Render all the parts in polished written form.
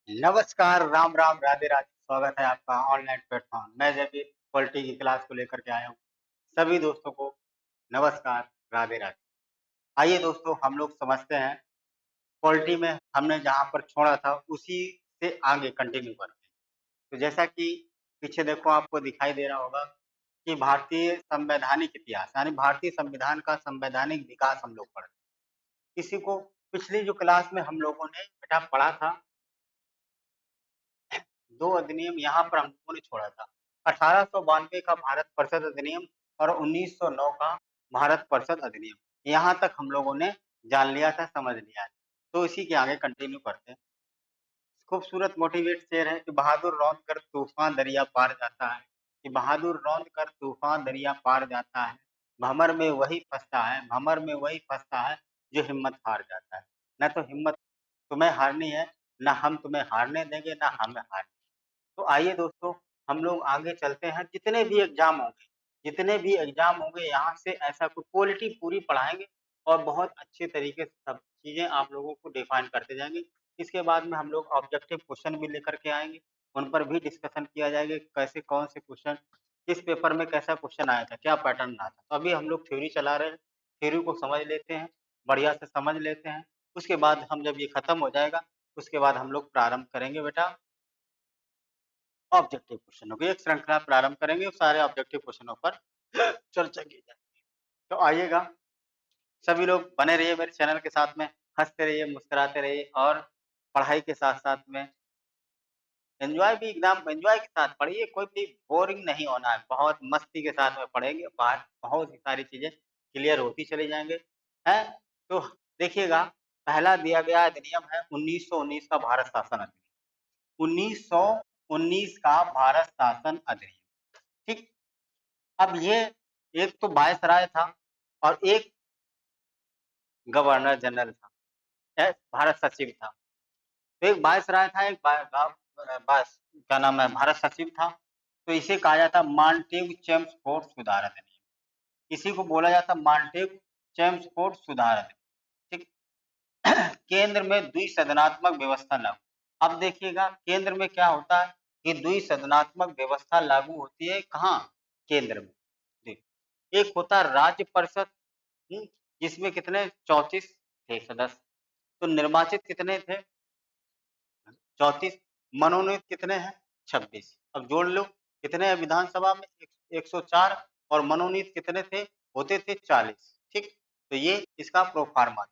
नमस्कार, राम राम, राधे राधे। स्वागत है आपका ऑनलाइन प्लेटफॉर्म। मैं जब पॉलिटी की क्लास को लेकर के आया हूँ। सभी दोस्तों को नमस्कार, राधे राधे। आइए दोस्तों, हम लोग समझते हैं पॉलिटी में हमने जहाँ पर छोड़ा था उसी से आगे कंटिन्यू करते हैं। तो जैसा कि पीछे देखो आपको दिखाई दे रहा होगा कि भारतीय संवैधानिक इतिहास यानी भारतीय संविधान का संवैधानिक विकास हम लोग पढ़ रहे हैं। इसी को पिछली जो क्लास में हम लोगों ने बेटा पढ़ा था, 2 अधिनियम यहाँ पर हम लोगों ने छोड़ा था। 1892 का भारत परिषद अधिनियम और 1909 का भारत परिषद अधिनियम। यहाँ तक हम लोगों ने जान लिया था, समझ लिया है। तो इसी के आगे कंटिन्यू करते हैं। खूबसूरत मोटिवेट शेर है कि बहादुर रौंद कर तूफान दरिया पार जाता है, कि बहादुर रौंद कर तूफान दरिया पार जाता है, भंवर में वही फंसता है, भंवर में वही फंसता है जो हिम्मत हार जाता है। न तो हिम्मत तुम्हें हारनी है, ना हम तुम्हें हारने देंगे, ना हमें हारने। तो आइए दोस्तों, हम लोग आगे चलते हैं। जितने भी एग्जाम होंगे यहाँ से ऐसा कुछ पॉलिटी पूरी पढ़ाएंगे और बहुत अच्छे तरीके से सब चीजें आप लोगों को डिफाइन करते जाएंगे। इसके बाद में हम लोग ऑब्जेक्टिव क्वेश्चन भी लेकर के आएंगे, उन पर भी डिस्कशन किया जाएगा कि कैसे कौन से क्वेश्चन किस पेपर में कैसा क्वेश्चन आया था, क्या पैटर्न आया था। तो अभी हम लोग थ्योरी चला रहे हैं, थ्योरी को समझ लेते हैं, बढ़िया से समझ लेते हैं। उसके बाद हम जब ये खत्म हो जाएगा, उसके बाद हम लोग प्रारंभ करेंगे बेटा ऑब्जेक्टिव क्वेश्चनों की। एक श्रृंखला प्रारंभ करेंगे, सारे ऑब्जेक्टिव क्वेश्चनों पर चर्चा की जाएगी। तो आइएगा, सभी लोग बने रहिए मेरे चैनल के साथ में, हंसते रहिए, मुस्कुराते रहिए और पढ़ाई के साथ साथ में एंजॉय भी, एग्जाम एंजॉय के साथ पढ़िए, कोई भी बोरिंग नहीं होना है। बहुत मस्ती के साथ में पढ़ेंगे, बाहर बहुत सी सारी चीजें क्लियर होती चली जाएंगे हैं। तो देखिएगा, पहला दिया गया अधिनियम है 1919 का भारत शासन अधिनियम। 1919 का भारत शासन अधिनियम, ठीक। अब ये एक तो वायसराय था और एक गवर्नर जनरल था, भारत सचिव था। तो एक वायसराय था, एक क्या नाम है, भारत सचिव था। तो इसे कहा जाता मांटेग चेम्सफोर्ड सुधार अधिनियम। इसी को बोला जाता मांटेग चेम्सफोर्ड सुधार अधिनियम, ठीक। केंद्र में द्विसदनात्मक व्यवस्था लागू। अब देखिएगा केंद्र में क्या होता है कि द्विसदनात्मक व्यवस्था लागू होती है कहाँ, केंद्र में। एक होता है राज्य परिषद, जिसमें कितने 34 थे सदस्य। तो निर्वाचित कितने थे 34, मनोनीत कितने हैं 26। अब जोड़ लो कितने हैं विधानसभा में 104 और मनोनीत कितने थे, होते थे 40, ठीक। तो ये इसका प्रोफार्मा।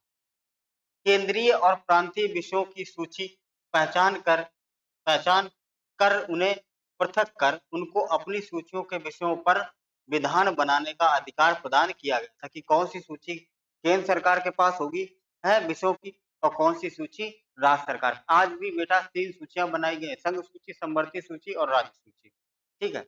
केंद्रीय और प्रांतीय विषयों की सूची पहचान कर उन्हें पृथक कर उनको अपनी सूचियों के विषयों पर विधान बनाने का अधिकार प्रदान किया गया था। कि कौन सी सूची केंद्र सरकार के पास होगी है विषयों की, और कौन सी सूची राज्य सरकार। आज भी बेटा 3 सूचियां बनाई गई हैं, संघ सूची, समवर्ती सूची और राज्य सूची, ठीक है।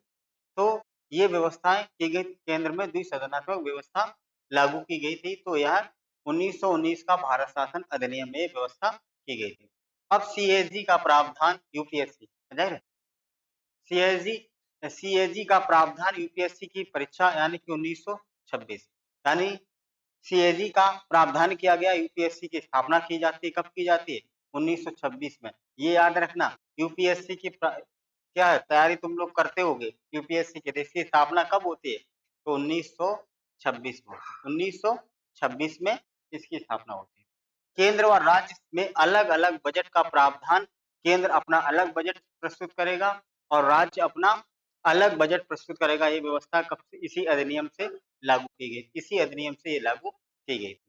तो ये व्यवस्थाएं की गई, केंद्र में द्विसदनात्मक व्यवस्था लागू की गई थी। तो यह 1919 का भारत शासन अधिनियम में व्यवस्था की गई थी। अब सीएजी का प्रावधान यूपीएससी, सीएजी सीएजी का प्रावधान यूपीएससी की परीक्षा यानी कि 1926, यानी सीएजी का प्रावधान किया गया। यूपीएससी की स्थापना की जाती है, कब की जाती है 1926 में। ये याद रखना, यूपीएससी की क्या है तैयारी तुम लोग करते होगे यूपीएससी की, इसकी स्थापना कब होती है तो 1926 में, 1926 में इसकी स्थापना होती है। केंद्र और राज्य में अलग अलग बजट का प्रावधान, केंद्र अपना अलग बजट प्रस्तुत करेगा और राज्य अपना अलग बजट प्रस्तुत करेगा। ये व्यवस्था कब से, इसी अधिनियम से लागू की गई, इसी अधिनियम से ये लागू की गई थी।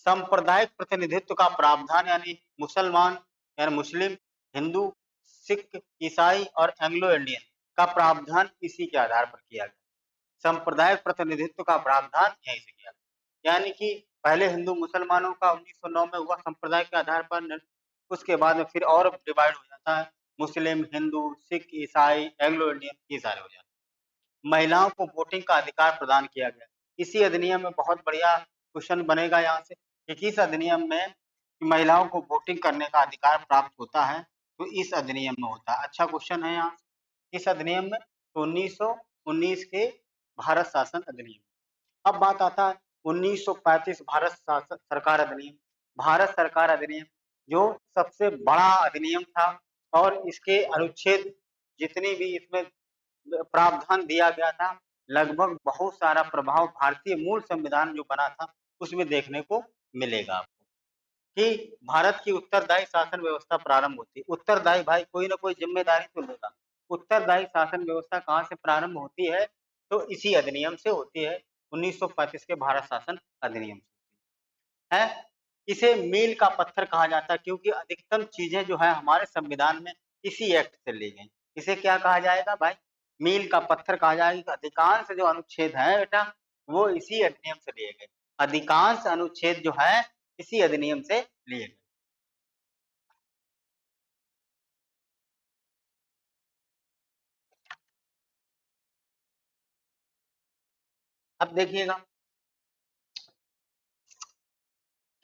सांप्रदायिक प्रतिनिधित्व का प्रावधान यानी मुसलमान यानी मुस्लिम, हिंदू, सिख, ईसाई और एंग्लो इंडियन का प्रावधान इसी के आधार पर किया गया। सांप्रदायिक प्रतिनिधित्व का प्रावधान यहीं से किया, यानी कि पहले हिंदू मुसलमानों का 1909 में हुआ संप्रदाय के आधार पर, उसके बाद में फिर और डिवाइड हो जाता है, मुस्लिम, हिंदू, सिख, ईसाई, एंग्लो इंडियन, ये सारे हो जाते हैं। महिलाओं को वोटिंग का अधिकार प्रदान किया गया। इसी अधिनियम में बहुत बढ़िया क्वेश्चन बनेगा यहाँ से कि किस अधिनियम में महिलाओं को वोटिंग करने का अधिकार प्राप्त होता है, तो इस अधिनियम में होता है। अच्छा क्वेश्चन है यहाँ से, इस अधिनियम में तो 1919 के भारत शासन अधिनियम। अब बात आता है 1935 भारत शासन सरकार अधिनियम। भारत सरकार अधिनियम जो सबसे बड़ा अधिनियम था और इसके अनुच्छेद जितनी भी इसमें प्रावधान दिया गया था, लगभग बहुत सारा प्रभाव भारतीय मूल संविधान जो बना था, उसमें देखने को मिलेगा आपको कि भारत की उत्तरदायी शासन व्यवस्था प्रारंभ होती है। उत्तरदायी भाई कोई ना कोई जिम्मेदारी तो लेगा। उत्तरदायी शासन व्यवस्था कहाँ से प्रारंभ होती है? तो इसी अधिनियम से होती है, 1935 के भारत शासन अधिनियम से। है? इसे मील का पत्थर कहा जाता है क्योंकि अधिकतम चीजें जो है हमारे संविधान में इसी एक्ट से ली गई। इसे क्या कहा जाएगा भाई? मील का पत्थर कहा जाएगा। अधिकांश जो अनुच्छेद है बेटा वो इसी अधिनियम से लिए गए। अधिकांश अनुच्छेद जो है इसी अधिनियम से लिए गए। अब देखिएगा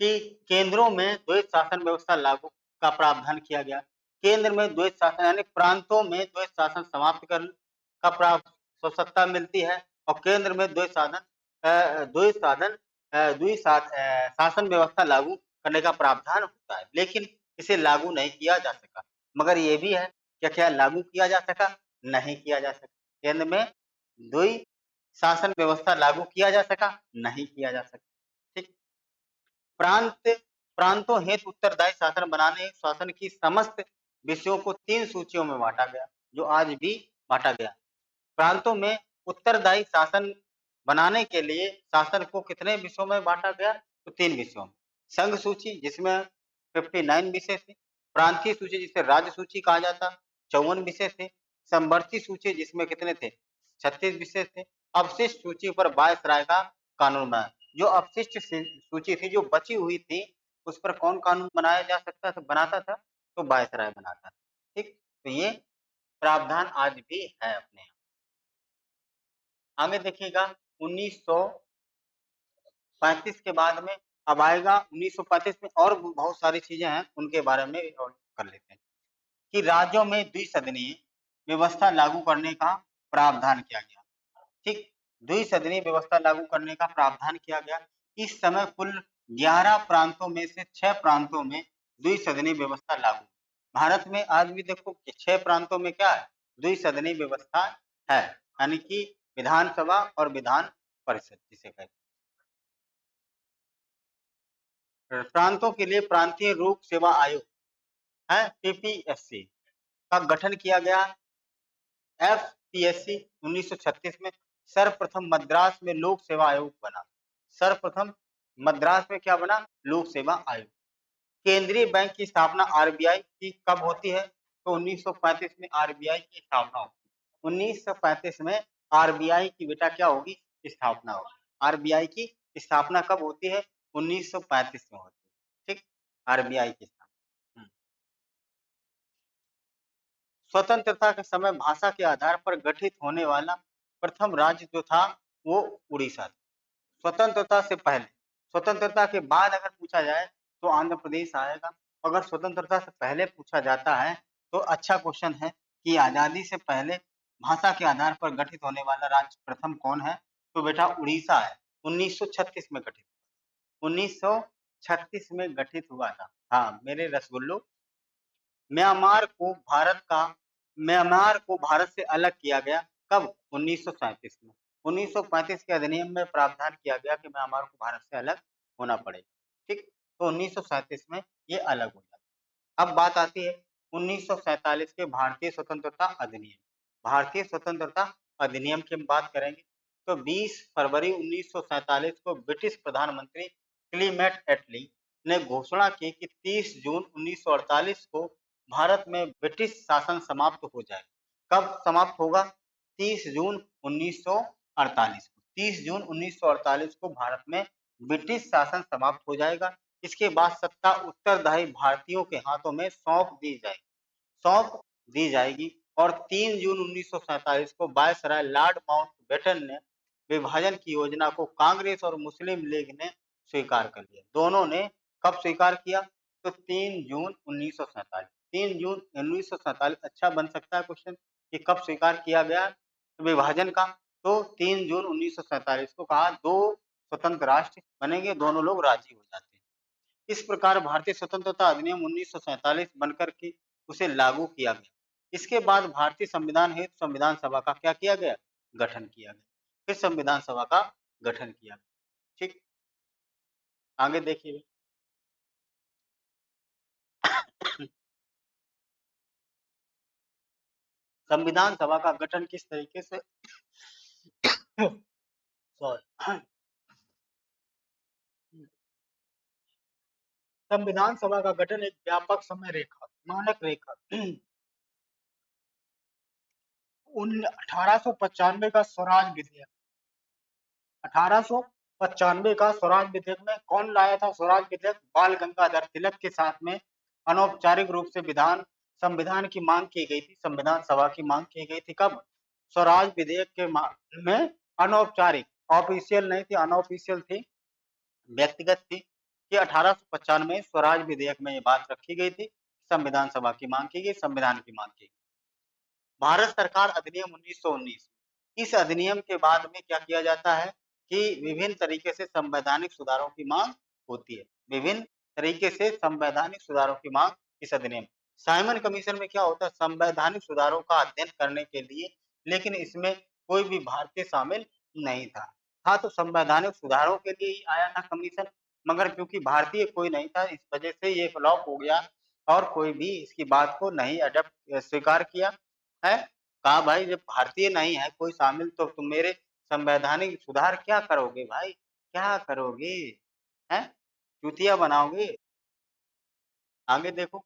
कि केंद्रों में द्वैत शासन व्यवस्था लागू का प्रावधान किया गया। केंद्र में द्वैत शासन यानी प्रांतों में द्वैत शासन समाप्त कर का सत्ता मिलती है और केंद्र में शासन व्यवस्था लागू करने का प्रावधान होता है, लेकिन इसे लागू नहीं किया जा सका। मगर ये भी है क्या क्या लागू किया जा सका? नहीं किया जा सका। केंद्र में द्वैत शासन व्यवस्था लागू किया जा सका? नहीं किया जा सका। ठीक। प्रांत प्रांतों हेतु उत्तरदायी शासन बनाने शासन की समस्त विषयों को 3 सूचियों में बांटा गया, जो आज भी बांटा गया। प्रांतों में उत्तरदायी शासन बनाने के लिए शासन को कितने विषयों में बांटा गया? तो 3 विषयों में। संघ सूची जिसमें 59 विषय थे, प्रांतीय सूची जिसे राज्य सूची कहा जाता, 54 विषय थे, समवर्ती सूची जिसमें कितने थे? 36 विषय थे। अवशिष्ट सूची पर वायसराय का कानून बना। जो अवशिष्ट सूची थी, जो बची हुई थी, उस पर कौन कानून बनाया जा सकता था, बनाता था? तो वायसराय बनाता था। ठीक, तो ये प्रावधान आज भी है अपने यहाँ। आगे देखिएगा 1935 के बाद में अब आएगा 1935 में और बहुत सारी चीजें हैं, उनके बारे में और कर लेते हैं कि राज्यों में द्विसदनीय व्यवस्था लागू करने का प्रावधान किया गया। ठीक, द्विसदनीय व्यवस्था लागू करने का प्रावधान किया गया। इस समय कुल 11 प्रांतों में से 6 प्रांतों में द्विसदनीय व्यवस्था लागू। भारत में आज भी देखो कि 6 प्रांतों में क्या है? द्विसदनीय व्यवस्था है, यानी कि विधानसभा और विधान परिषद जिसे कहते हैं। प्रांतों के लिए प्रांतीय लोक सेवा आयोग है, पीपीएससी का गठन किया गया। एफपीएससी 1936 में सर्वप्रथम मद्रास में लोक सेवा आयोग बना। सर्वप्रथम मद्रास में क्या बना? लोक सेवा आयोग। केंद्रीय बैंक की स्थापना आरबीआई की कब होती है? तो 1935 में आरबीआई की स्थापना होती है। 1935 में आरबीआई की बेटा क्या होगी? स्थापना होगी। आरबीआई की स्थापना कब होती है? 1935 में होती है। ठीक, आरबीआई की स्थापना। स्वतंत्रता के समय भाषा के आधार पर गठित होने वाला प्रथम राज्य जो था वो उड़ीसा था। स्वतंत्रता से पहले, स्वतंत्रता के बाद अगर पूछा जाए तो आंध्र प्रदेश आएगा। अगर स्वतंत्रता से पहले पूछा जाता है तो अच्छा क्वेश्चन है कि आजादी से पहले भाषा के आधार पर गठित होने वाला राज्य प्रथम कौन है? तो बेटा उड़ीसा है। 1936 में गठित, 1936 में गठित हुआ था। हाँ मेरे रसगुल्लो, म्यांमार को भारत का म्यांमार को भारत से अलग किया गया कब? 1937 में। 1935 के अधिनियम में प्रावधान किया गया कि म्यांमार को भारत से अलग होना पड़ेगा। ठीक, तो 1937 में ये अलग हो जाता। अब बात आती है 1947 के भारतीय स्वतंत्रता अधिनियम। भारतीय स्वतंत्रता अधिनियम की हम बात करेंगे तो 20 फरवरी 1947 को ब्रिटिश प्रधानमंत्री क्लीमेट एटली ने घोषणा की कि 30 जून 1948 को भारत में ब्रिटिश शासन समाप्त हो जाए। कब समाप्त होगा? 30 जून 1948 को। 30 जून 1948 को भारत में ब्रिटिश शासन समाप्त हो जाएगा। इसके बाद सत्ता उत्तरदायी भारतीयों के हाथों में सौंप दी जाएगी और 3 जून 1947 को वायसराय लॉर्ड माउंटबेटन ने विभाजन की योजना को कांग्रेस और मुस्लिम लीग ने स्वीकार कर लिया। दोनों ने कब स्वीकार किया? तो 3 जून 1947। 3 जून 1947 अच्छा बन सकता है क्वेश्चन कि कब स्वीकार किया गया विभाजन का? तो 3 जून 1947 को कहा दो स्वतंत्र राष्ट्र बनेंगे, दोनों लोग राजी हो जाते हैं। इस प्रकार भारतीय स्वतंत्रता अधिनियम 1947 बनकर के उसे लागू किया गया। इसके बाद भारतीय संविधान हेतु संविधान सभा का क्या किया गया? गठन किया गया। फिर संविधान सभा का गठन किया गया। ठीक, आगे देखिए। संविधान सभा का गठन किस तरीके से सॉरी संविधान सभा का गठन एक व्यापक समय रेखा, मानक रेखा उन 1895 का स्वराज विधेयक, 1895 का स्वराज विधेयक में कौन लाया था? स्वराज विधेयक बाल गंगाधर तिलक के साथ में अनौपचारिक रूप से संविधान की मांग की गई थी, संविधान सभा की मांग की गई थी। कब? स्वराज विधेयक के में अनौपचारिक, ऑफिशियल नहीं थी, अनऑफिशियल थी, व्यक्तिगत थी कि 1895 स्वराज विधेयक में ये बात रखी गई थी, संविधान सभा की मांग की गई, संविधान की मांग की गई। भारत सरकार अधिनियम 1919, इस अधिनियम के बाद में क्या किया जाता है कि विभिन्न तरीके से संवैधानिक सुधारों की मांग होती है। विभिन्न तरीके से संवैधानिक सुधारों की मांग इस अधिनियम। साइमन कमीशन में क्या होता है? संवैधानिक सुधारों का अध्ययन करने के लिए, लेकिन इसमें कोई भी भारतीय शामिल नहीं था। था तो संवैधानिक सुधारों के लिए ही आया था कमीशन, मगर क्योंकि भारतीय कोई नहीं था, इस वजह से ये फ्लॉप हो गया और कोई भी इसकी बात को नहीं अडॉप्ट स्वीकार किया है। कहा भाई जब भारतीय नहीं है कोई शामिल तो तुम मेरे संवैधानिक सुधार क्या करोगे भाई? क्या करोगे? हैं? चूतिया बनाओगे? आगे देखो।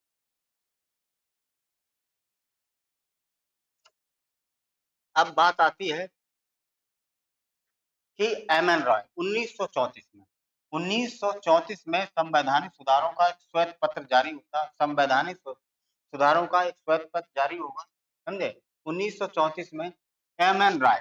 अब बात आती है कि एम.एन. रॉय 1934 में 1934 में संवैधानिक सुधारों का एक श्वेत पत्र जारी होता, संवैधानिक सुधारों का एक श्वेत पत्र जारी होगा, समझे? 1934 में एम.एन. रॉय,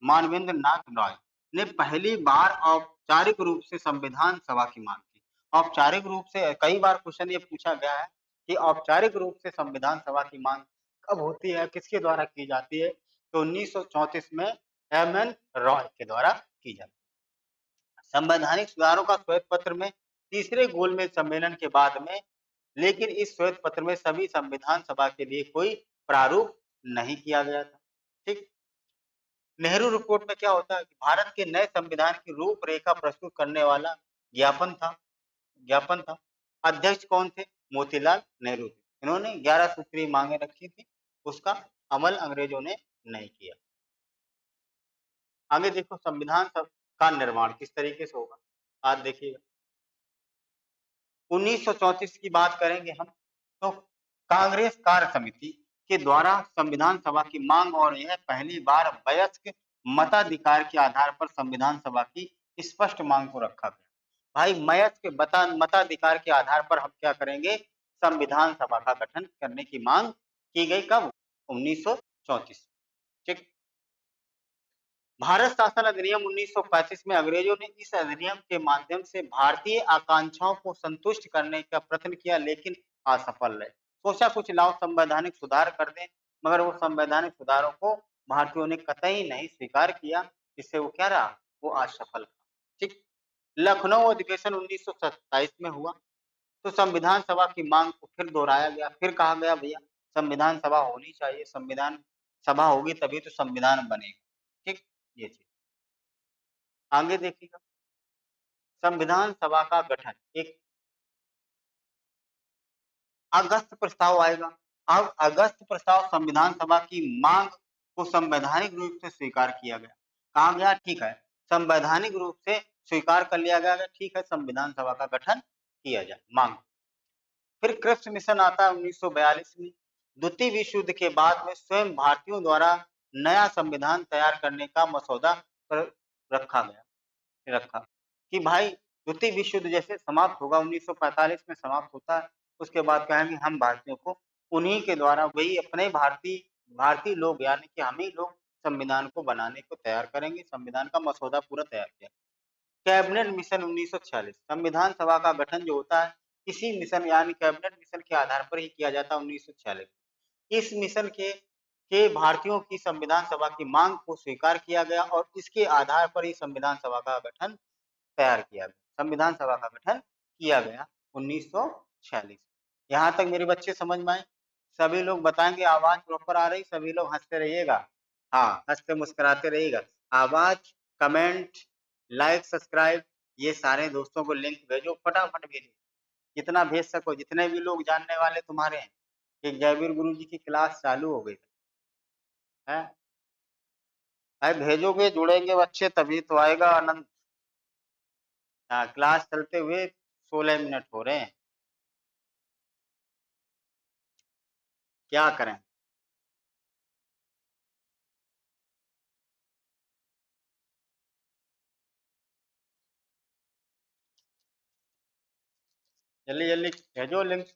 मानवेंद्र नाथ रॉय ने पहली बार औपचारिक रूप से संविधान सभा की मांग की। औपचारिक रूप से कई बार क्वेश्चन ये पूछा गया है कि औपचारिक रूप से संविधान सभा की मांग कब होती है, किसके द्वारा की जाती है? तो 1934 में एम.एन. रॉय के द्वारा की जाती है। संवैधानिक सुधारों का श्वेत पत्र में तीसरे गोलमेज सम्मेलन के बाद में, लेकिन इस श्वेत पत्र में सभी संविधान सभा के लिए कोई प्रारूप नहीं किया गया था। ठीक, नेहरू रिपोर्ट में क्या होता है कि भारत के नए संविधान की रूपरेखा प्रस्तुत करने वाला ज्ञापन था। अध्यक्ष कौन थे? मोतीलाल नेहरू थे। इन्होंने 11 सूत्रीय मांगे रखी थी, उसका अमल अंग्रेजों ने नहीं किया। आगे देखो संविधान का निर्माण किस तरीके से होगा, आज देखिएगा। 1934 की बात करेंगे हम तो कांग्रेस कार्य समिति के द्वारा संविधान सभा की मांग, और यह पहली बार वयस्क मताधिकार के आधार पर संविधान सभा की स्पष्ट मांग को रखा गया। भाई वयस्क मताधिकार के आधार पर हम क्या करेंगे? संविधान सभा का गठन करने की मांग की गई। कब? 1934। ठीक, भारत शासन अधिनियम 1935 में अंग्रेजों ने इस अधिनियम के माध्यम से भारतीय आकांक्षाओं को संतुष्ट करने का प्रयत्न किया, लेकिन असफल रहे। सोचा कुछ लाओ संवैधानिक सुधार कर दें, मगर वो संवैधानिक सुधारों को भारतीयों ने कतई नहीं स्वीकार किया, इससे वो क्या रहा? वो असफल। ठीक, लखनऊ अधिवेशन 1927 में हुआ तो संविधान सभा की मांग को फिर दोहराया गया, फिर कहा गया भैया संविधान सभा होनी चाहिए, संविधान सभा होगी तभी तो संविधान बनेगा। ठीक, ये चीज आगे देखिएगा। संविधान सभा का गठन एक अगस्त प्रस्ताव आएगा। अब अगस्त प्रस्ताव संविधान सभा की मांग को संवैधानिक रूप से स्वीकार किया गया। कहा गया ठीक है, संवैधानिक रूप से स्वीकार कर लिया गया, ठीक है संविधान सभा का गठन किया जाए, मांग। फिर क्रिप्स मिशन आता है 1942 में। द्वितीय विश्व युद्ध के बाद में स्वयं भारतीयों द्वारा नया संविधान तैयार करने का मसौदा रखा गया, रखा कि भाई द्वितीय विश्व युद्ध जैसे समाप्त होगा, 1945 में समाप्त होता है, उसके बाद कहेंगे हम भारतीयों को उन्हीं के द्वारा वही अपने भारतीय भारतीय लोग यानी कि हम ही लोग संविधान को बनाने को तैयार करेंगे। संविधान का मसौदा पूरा तैयार किया। कैबिनेट मिशन 1946, संविधान सभा का गठन जो होता है इसी मिशन यानी कैबिनेट मिशन के आधार पर ही किया जाता है 1946। इस मिशन के भारतीयों की संविधान सभा की मांग को स्वीकार किया गया और इसके आधार पर ही संविधान सभा का गठन तैयार किया गया, संविधान सभा का गठन किया गया। 1946। यहाँ तक मेरे बच्चे समझ में आए? सभी लोग बताएँगे आवाज़ प्रॉपर आ रही, सभी लोग हँसते रहिएगा। हाँ, हँसते मुस्कुराते रहिएगा। आवाज़, कमेंट, लाइक, सब्सक्राइब ये सारे दोस्तों को लिंक भेजो, फटाफट भेजो। जितना भेज सको, जितने भी लोग जानने वाले तुम्हारे हैं कि जयवीर गुरु जी की क्लास चालू हो गई है। अरे भेजोगे, जुड़ेंगे बच्चे तभी तो आएगा आनंद। हाँ, क्लास चलते हुए 16 मिनट हो रहे हैं, क्या करें? जल्दी जल्दी भेजो लिंक।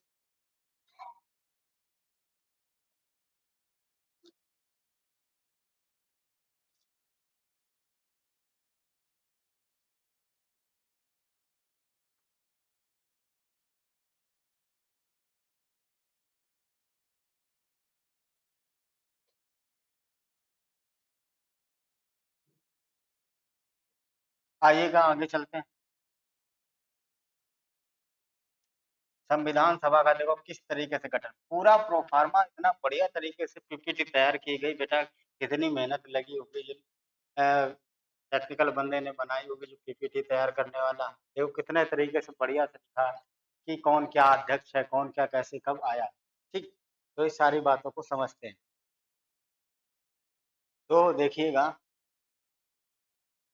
आइएगा आगे चलते हैं। संविधान सभा का देखो किस तरीके से गठन, पूरा प्रोफार्मा इतना बढ़िया तरीके से पीपीटी तैयार की गई बेटा, कितनी मेहनत लगी होगी। टेक्निकल बंदे ने बनाई होगी जो पीपीटी तैयार करने वाला, देखो कितने तरीके से बढ़िया से लिखा है कि कौन क्या अध्यक्ष है, कौन क्या कैसे कब आया। ठीक, तो इस सारी बातों को समझते हैं। तो देखिएगा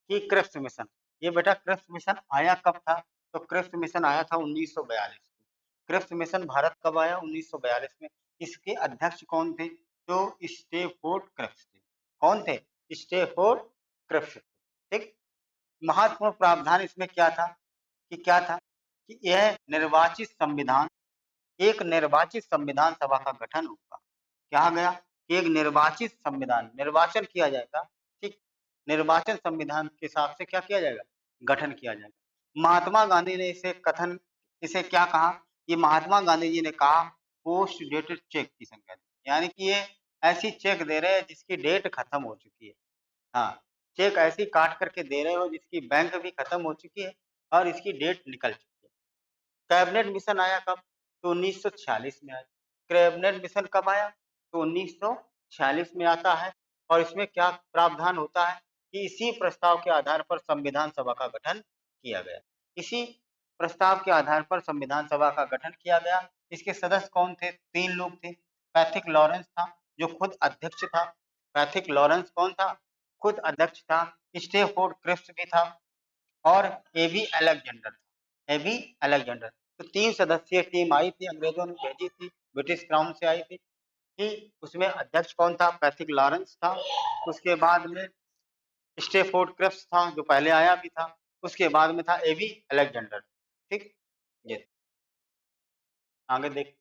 कि क्रिप्स मिशन, ये बेटा क्रिप्स मिशन आया कब था? तो क्रिप्स मिशन आया था 1942 में। क्रिप्स मिशन भारत कब आया? 1942 में। इसके अध्यक्ष कौन थे? तो स्टेफोर्ड क्रिप्स थे। कौन थे? Stafford Cripps. ठीक, महत्वपूर्ण प्रावधान इसमें क्या था कि क्या था कि यह निर्वाचित संविधान, एक निर्वाचित संविधान सभा का गठन होगा। कहा गया कि एक निर्वाचित संविधान, निर्वाचन किया जाएगा। ठीक, निर्वाचन संविधान के हिसाब से क्या किया जाएगा? गठन किया जाएगा। महात्मा गांधी ने इसे क्या कहा? ये महात्मा गांधी जी ने कहा पोस्ट डेटेड चेक की संख्या, यानी कि ये ऐसी चेक दे रहे हैं जिसकी डेट खत्म हो चुकी है। हाँ, चेक ऐसी काट करके दे रहे हो जिसकी बैंक भी खत्म हो चुकी है और इसकी डेट निकल चुकी है। कैबिनेट मिशन आया कब? तो 1946 में आया। कैबिनेट मिशन कब आया? तो 1946 में आता है। और इसमें क्या प्रावधान होता है कि इसी प्रस्ताव के आधार पर संविधान सभा का गठन किया गया। इसी प्रस्ताव के आधार पर संविधान सभा का गठन किया गया। इसके सदस्य कौन थे? 3 लोग थे। पैथिक लॉरेंस था जो खुद अध्यक्ष था। पैथिक लॉरेंस कौन था? खुद अध्यक्ष था। स्टेफोर्ड क्रिप्स भी था और एबी अलेक्जेंडर था। A B Alexander. तो 3 सदस्यीय टीम आई थी, अंग्रेजों ने भेजी थी, ब्रिटिश क्राउन से आई थी। कि उसमें अध्यक्ष कौन था? पैथिक लॉरेंस था। उसके बाद में स्टेफोर्ड क्रिप्स था जो पहले आया भी था। उसके बाद में था एबी अलेक्जेंडर। ठीक, ये आगे देख,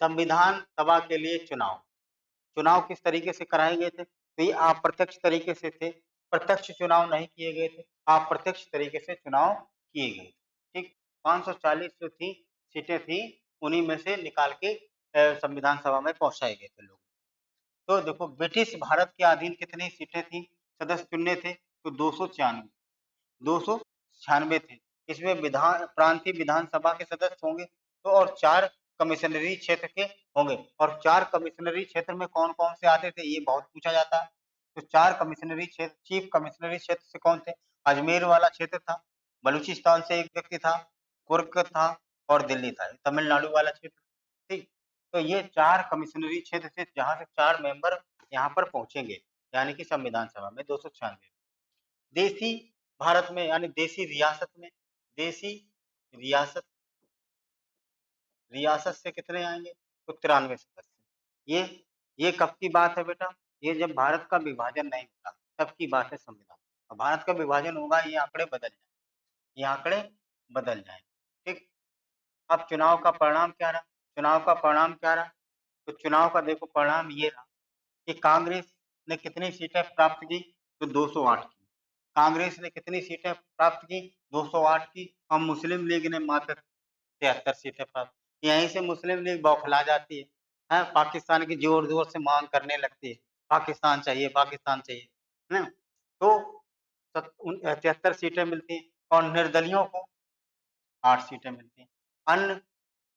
संविधान सभा के लिए चुनाव, चुनाव किस तरीके से कराए गए थे? तो ये अप्रत्यक्ष तरीके से थे, प्रत्यक्ष चुनाव नहीं किए गए थे, अप्रत्यक्ष तरीके से चुनाव किए गए। ठीक, 540 जो थी सीटें थी, उन्हीं में से निकाल के संविधान सभा में पहुंचाए गए थे लोग। तो देखो ब्रिटिश भारत के अधीन कितनी सीटें थी, सदस्य चुनने थे? तो 296, 296 थे। इसमें विधान प्रांतीय विधानसभा के सदस्य होंगे तो, और 4 कमिश्नरी क्षेत्र के होंगे। और 4 कमिश्नरी क्षेत्र में कौन-कौन से आते थे ये बहुत पूछा जाता है। तो 4 कमिश्नरी क्षेत्र, चीफ कमिश्नरी क्षेत्र से कौन थे? अजमेर वाला क्षेत्र था, बलूचिस्तान से एक व्यक्ति था, कुर्ग था और दिल्ली था, तमिलनाडु वाला क्षेत्र। ठीक, तो ये 4 कमिश्नरी क्षेत्र से जहाँ से 4 मेंबर यहाँ पर पहुंचेंगे, यानी कि संविधान सभा में 296। देसी भारत में यानी देसी रियासत में, देसी रियासत, रियासत से कितने आएंगे? तो 93 सदस्य। ये कब की बात है बेटा? ये जब भारत का विभाजन नहीं होता तब की बात है संविधान। और भारत का विभाजन होगा, ये आंकड़े बदल जाए, ये आंकड़े बदल जाए। ठीक, अब चुनाव का परिणाम क्या रहा? चुनाव का परिणाम क्या रहा? तो चुनाव का देखो परिणाम ये रहा कि कांग्रेस ने कितनी सीटें प्राप्त की? तो 208 की। कांग्रेस ने कितनी सीटें प्राप्त की? 208 की। और मुस्लिम लीग ने मात्र 73 सीटें प्राप्त। यहीं से मुस्लिम लीग बौखला जाती है, हैं? पाकिस्तान की जोर-जोर से मांग करने लगती है, पाकिस्तान चाहिए, पाकिस्तान चाहिए, है ना? तो 73 सीटें मिलती हैं और निर्दलियों को 8 सीटें मिलती हैं। अन्य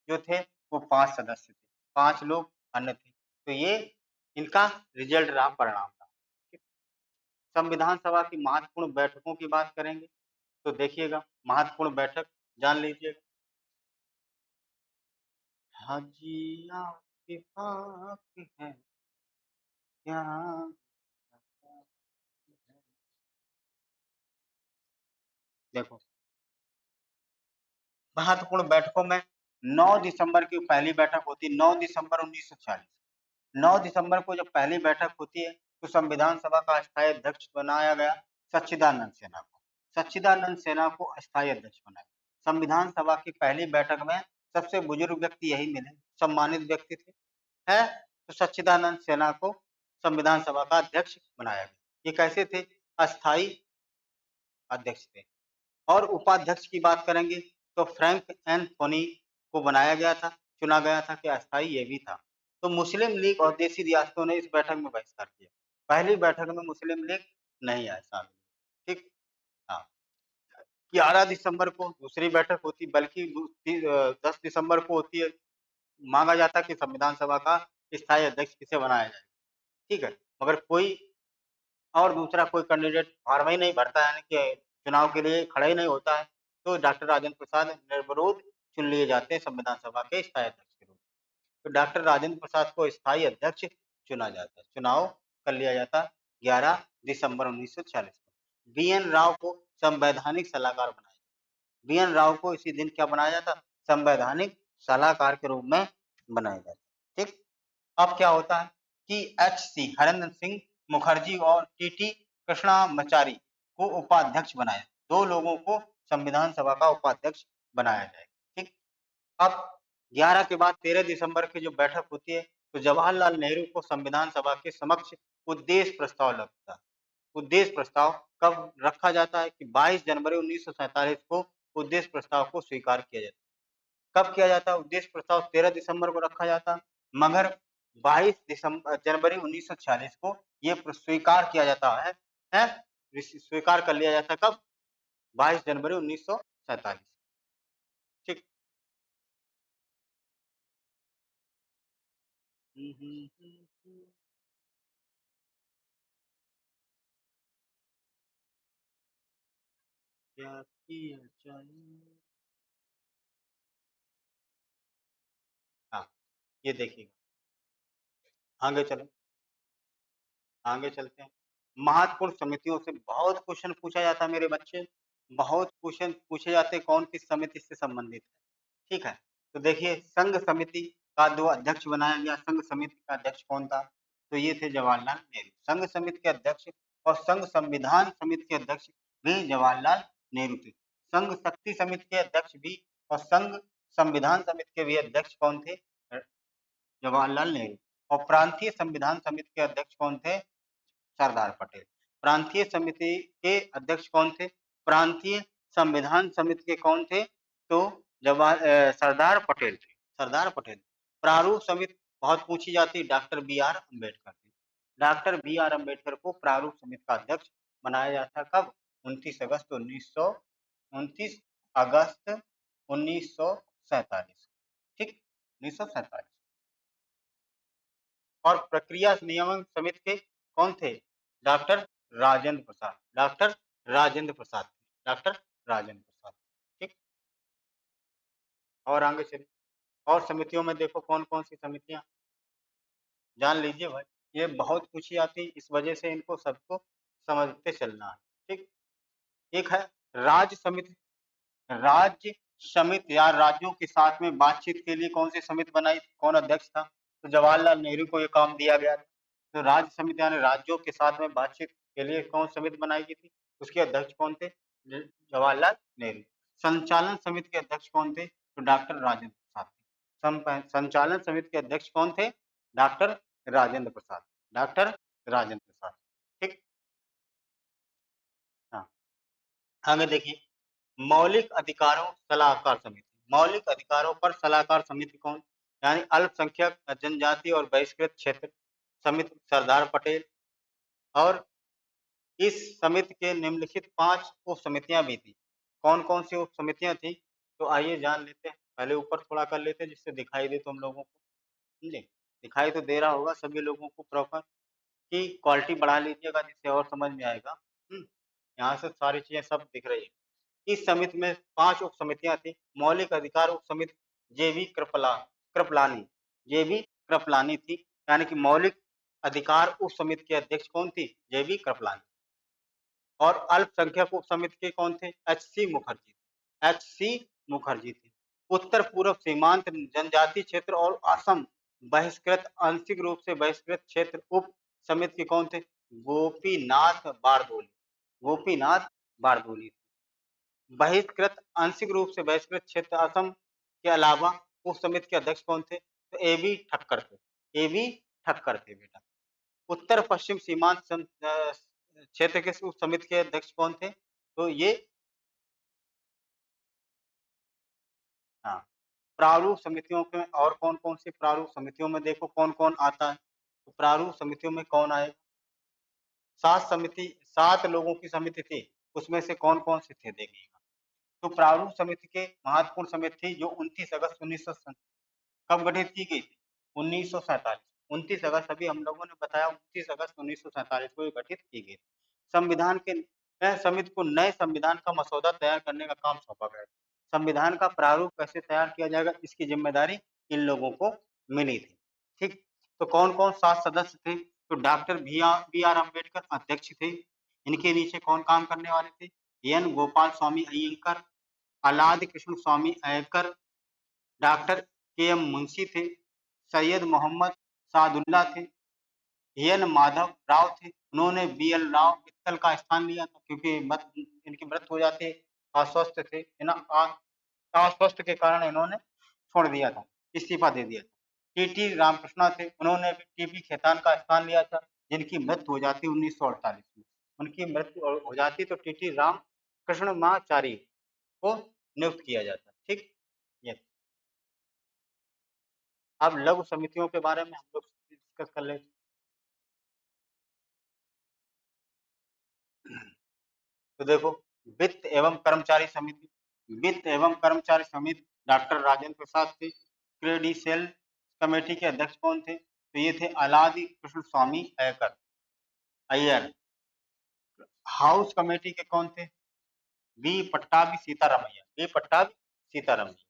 जो थे वो 5 सदस्य थे, 5 लोग अन्य थे। तो ये इनका रिजल्ट रहा, परिणाम रहा। ठीक। संविधान सभा की महत्वपूर्ण बैठकों की बात करेंगे तो देखिएगा, महत्वपूर्ण बैठक जान लीजिएगा। हाजिया के पाक है क्या, देखो महत्वपूर्ण बैठकों में 9 दिसंबर की पहली बैठक होती है, 9 दिसंबर 1946। 9 दिसंबर को जब पहली बैठक होती है तो संविधान सभा का अस्थायी अध्यक्ष बनाया गया सच्चिदानंद सिन्हा को। सच्चिदानंद सिन्हा को अस्थायी अध्यक्ष बनाया। संविधान सभा की पहली बैठक में सबसे बुजुर्ग व्यक्ति यही मिले, सम्मानित व्यक्ति थे, है, तो सच्चिदानंद सिन्हा को संविधान सभा का अध्यक्ष बनाया गया। ये कैसे थे? अस्थायी अध्यक्ष थे। और उपाध्यक्ष की बात करेंगे तो फ्रैंक एन फोनी को बनाया गया था, चुना गया था कि अस्थायी ये भी था। तो मुस्लिम लीग और देशी रियासतों ने इस बैठक में बहिष्कार किया। पहली बैठक में मुस्लिम लीग नहीं आया शामिल। ठीक। हाँ, 11 दिसंबर को दूसरी बैठक होती, बल्कि 10 दिसंबर को होती है। मांगा जाता कि संविधान सभा का स्थायी अध्यक्ष किसे बनाया जाए। ठीक है, मगर कोई और दूसरा कोई कैंडिडेट फॉर्म ही नहीं भरता, यानी कि चुनाव के लिए खड़ा ही नहीं होता है, तो डॉक्टर राजेंद्र प्रसाद निर्विरोध चुन लिए जाते हैं संविधान सभा के स्थायी अध्यक्ष के रूप में। तो डॉक्टर राजेंद्र प्रसाद को स्थायी अध्यक्ष चुना जाता है, चुनाव कर लिया जाता 11 दिसंबर 1946 को। बी.एन. राव को संवैधानिक सलाहकार बनाया। बी.एन. राव को इसी दिन क्या बनाया जाता? संवैधानिक सलाहकार के रूप में बनाया जाता। ठीक। अब क्या होता है कि एच.सी. हरेंद्र सिंह मुखर्जी और टी.टी. कृष्णामाचारी को उपाध्यक्ष बनाया। 2 लोगों को संविधान सभा का उपाध्यक्ष बनाया जाएगा। ठीक। अब 11 के बाद 13 दिसंबर की जो बैठक होती है तो जवाहरलाल नेहरू को संविधान सभा के समक्ष उद्देश्य प्रस्ताव लगता है। उद्देश्य प्रस्ताव कब रखा जाता है कि 22 जनवरी 1947 को उद्देश्य प्रस्ताव को स्वीकार किया जाता है। कब किया जाता है? उद्देश्य प्रस्ताव 13 दिसंबर को रखा जाता, मगर 22 जनवरी 1946 को ये स्वीकार किया जाता है स्वीकार कर लिया जाता है। कब? 22 जनवरी 1947। ठीक। हम्म, हम्म, हम्म, हम्म, क्या किया जाए। हाँ, ये देखिए, आगे चलो, आगे चलते हैं। महत्वपूर्ण समितियों से बहुत क्वेश्चन पूछा जाता है मेरे बच्चे, बहुत क्वेश्चन पूछे जाते हैं कौन किस समिति से संबंधित है। ठीक है, तो देखिए संघ समिति का 2 अध्यक्ष बनाया गया। संघ समिति का अध्यक्ष कौन था? तो ये थे जवाहरलाल नेहरू। संघ समिति के अध्यक्ष और संघ संविधान समिति के अध्यक्ष भी जवाहरलाल नेहरू थे। संघ शक्ति समिति के अध्यक्ष भी और संघ संविधान समिति के भी अध्यक्ष कौन थे? जवाहरलाल नेहरू। और प्रांतीय संविधान समिति के अध्यक्ष कौन थे? सरदार पटेल। प्रांतीय समिति के अध्यक्ष कौन थे? प्रांतीय संविधान समिति के कौन थे? तो सरदार पटेल थे। सरदार पटेल। प्रारूप समिति बहुत पूछी जाती है, डॉक्टर बी आर अम्बेडकर थे। डॉक्टर बी आर अम्बेडकर को प्रारूप समिति का अध्यक्ष बनाया जाता कब? 29 अगस्त 1947। ठीक, 1947। और प्रक्रिया नियमन समिति के कौन थे? Doctor Rajendra Prasad. Doctor Rajendra Prasad. Doctor Rajendra Prasad. ठीक। और आगे चलिए, और समितियों में देखो कौन कौन सी समितियां जान लीजिए भाई। ये बहुत पूछी आती, इस वजह से इनको सबको समझते चलना है। ठीक। एक है राज्य समिति। राज्य समिति या राज्यों के साथ में बातचीत के लिए कौन सी समिति बनाई? कौन अध्यक्ष था? तो जवाहरलाल नेहरू को ये काम दिया गया था। तो राज्य समिति यानी राज्यों के साथ में बातचीत के लिए कौन समिति बनाई गई थी? उसके अध्यक्ष कौन थे? जवाहरलाल नेहरू। संचालन समिति के अध्यक्ष कौन थे? तो डॉक्टर राजेंद्र प्रसाद थे। संचालन समिति के अध्यक्ष कौन थे? डॉक्टर राजेंद्र प्रसाद। डॉक्टर राजेंद्र प्रसाद। ठीक। हाँ, आगे देखिए, मौलिक अधिकारों सलाहकार समिति। मौलिक अधिकारों पर सलाहकार समिति कौन? यानी अल्पसंख्यक, जनजाति और बहिष्कृत क्षेत्र समिति सरदार पटेल। और इस समिति के निम्नलिखित 5 उप समितियां भी थी। कौन कौन सी उप समितियां थी? तो आइए जान लेते हैं। पहले ऊपर थोड़ा कर लेते हैं जिससे दिखाई दे तुम लोगों को, समझे? दिखाई तो दे रहा होगा सभी लोगों को प्रॉपर, कि क्वालिटी बढ़ा लीजिएगा जिससे और समझ में आएगा। यहाँ से सारी चीज़ें सब दिख रही है। इस समिति में 5 उप समितियाँ थी। मौलिक अधिकार उप समिति जेबी कृपलानी जेबी कृपलानी थी, यानी कि मौलिक अधिकार उप समिति के अध्यक्ष कौन थी? जेबी कृपलानी। और अल्पसंख्यक उप समिति के कौन थे? एच.सी. मुखर्जी। एच.सी. मुखर्जी थे। उत्तर पूर्व सीमांत जनजातीय क्षेत्र और असम बहिष्कृत आंशिक रूप से बहिष्कृत क्षेत्र उप समिति के कौन थे? गोपीनाथ बारदोली। गोपीनाथ बारदोली। बहिष्कृत आंशिक रूप से बहिष्कृत क्षेत्र असम के अलावा उप समिति के अध्यक्ष कौन थे? तो ए.बी. ठक्कर थे। ए.बी. ठक्कर थे बेटा। उत्तर पश्चिम सीमांत क्षेत्र के उप समिति के अध्यक्ष कौन थे? तो ये हाँ, प्रारूप समितियों में और कौन-कौन सी प्रारूप समितियों में देखो कौन-कौन आता है। तो प्रारूप समितियों में कौन आएगा? 7 लोगों की समिति थी, उसमें से कौन-कौन से थे देखिएगा। तो प्रारूप समिति के महत्वपूर्ण समिति थी जो 29 अगस्त 1900 कब गठित की गई थी? 1947। 29 अगस्त अभी हम लोगों ने बताया 29 अगस्त 1947 को ये गठित की गई। संविधान के समिति को नए संविधान का मसौदा तैयार करने का काम सौंपा गया। संविधान का प्रारूप कैसे तैयार किया जाएगा इसकी जिम्मेदारी इन लोगों को मिली थी। ठीक, तो कौन-कौन 7 सदस्य थे? तो डॉक्टर बी आर अम्बेडकर अध्यक्ष थे। इनके नीचे कौन काम करने वाले थे? एन गोपाल स्वामी अय्यंकर, अलाद कृष्ण स्वामी अयकर, डॉक्टर के.एम. मुंशी थे, सैयद मोहम्मद सादुल्ला थे, एन माधव राव थे। उन्होंने बी.एल. राव मित्तल का स्थान लिया था क्योंकि इनकी मृत्यु हो जाती, अस्वस्थ थे, है ना? अस्वस्थ के कारण इन्होंने छोड़ दिया था, इस्तीफा दे दिया था। टी.टी. रामकृष्णा थे, उन्होंने भी टी.बी. खेतान का स्थान लिया था, जिनकी मृत्यु हो जाती 1948 में। उनकी मृत्यु हो जाती तो टी.टी. रामकृष्णमाचारी को नियुक्त किया जाता। ठीक, ये अब लघु समितियों के बारे में हम लोग डिस्कस कर लेते हैं। तो देखो, वित्त एवं कर्मचारी समिति, वित्त एवं कर्मचारी समिति डॉक्टर राजेंद्र प्रसाद थे। क्रेडिशियल कमेटी के अध्यक्ष कौन थे? तो ये थे अलादी कृष्ण स्वामी अय्यर। हाउस कमेटी के कौन थे? B Pattabhi Sitaramayya. B Pattabhi Sitaramayya.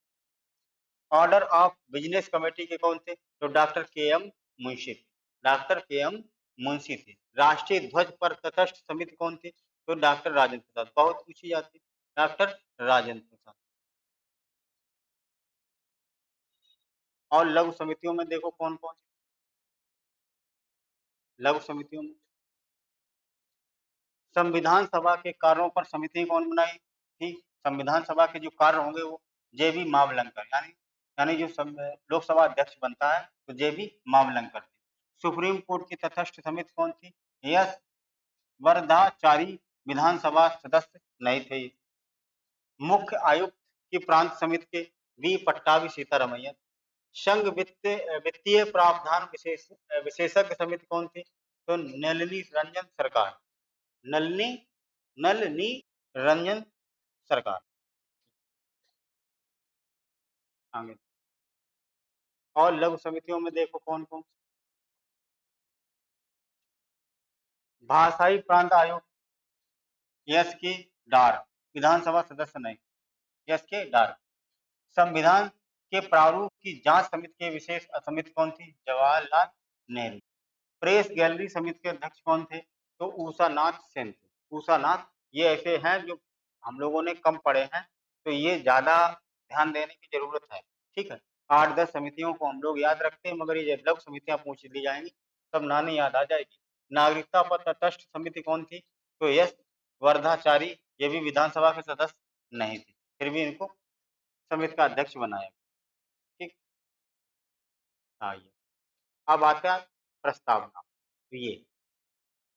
Order of business committee के कौन थे? तो डॉक्टर के एम मुंशी थे। डॉक्टर के एम मुंशी थे। राष्ट्रीय ध्वज पर तटस्थ समिति कौन थी? तो डॉक्टर राजेंद्र प्रसाद। बहुत पूछी जाती है, डॉक्टर राजेंद्र प्रसाद। और लघु समितियों में देखो कौन कौन सी लघु समितियों में संविधान सभा के कार्यों पर समिति कौन बनाई थी? संविधान सभा के जो कार्य होंगे वो जे.बी. मावलंकर, यानी यानी जो लोकसभा अध्यक्ष बनता है तो जे.बी. मावलंकर थे। सुप्रीम कोर्ट की तटस्थ समिति कौन थी? एस वरदाचारी विधानसभा सदस्य नहीं थे। मुख्य आयुक्त की प्रांत समिति के वी पट्टाभी सीतारमैया। संघ वित्तीय प्रावधान विशेषज्ञ समिति कौन थी? तो नलिनी रंजन सरकार। नलिनी नलिनी रंजन सरकार। आगे और लघु समितियों में देखो कौन कौन। भाषाई प्रांत आयोग एस के डार, विधानसभा सदस्य नहीं। एस के डार। संविधान के प्रारूप की जांच समिति के विशेष समिति कौन थी? जवाहरलाल नेहरू। प्रेस गैलरी समिति के अध्यक्ष कौन थे? तो ऊषा नाथ सेन थे। ऊषा नाथ, ये ऐसे हैं जो हम लोगों ने कम पढ़े हैं, तो ये ज्यादा ध्यान देने की जरूरत है। ठीक है, 8-10 समितियों को हम लोग याद रखते हैं, मगर ये लघु समितियां पूछ ली जाएंगी तब नानी याद आ जाएगी। नागरिकता पर तटस्थ समिति कौन थी? तो यस वर्धाचारी, ये भी विधानसभा के सदस्य नहीं थे, फिर भी इनको समिति का अध्यक्ष बनाया। ठीक, हाँ ये अब आता है प्रस्तावना। तो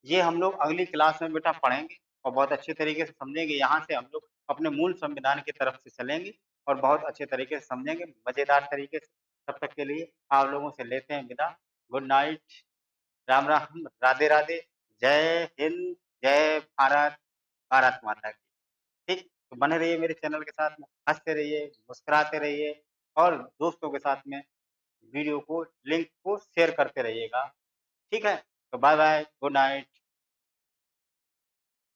ये हम लोग अगली क्लास में बेटा पढ़ेंगे और बहुत अच्छे तरीके से समझेंगे। यहाँ से हम लोग अपने मूल संविधान की तरफ से चलेंगे और बहुत अच्छे तरीके से समझेंगे, मजेदार तरीके से। तब तक के लिए आप लोगों से लेते हैं विदा। गुड नाइट, राम राम, राधे राधे, जय हिंद, जय भारत, भारत माता की। ठीक। तो बने रहिए मेरे चैनल के साथ में, हँसते रहिए, मुस्कुराते रहिए और दोस्तों के साथ में वीडियो को लिंक को शेयर करते रहिएगा। ठीक है? तो बाय-बाय, गुड नाइट।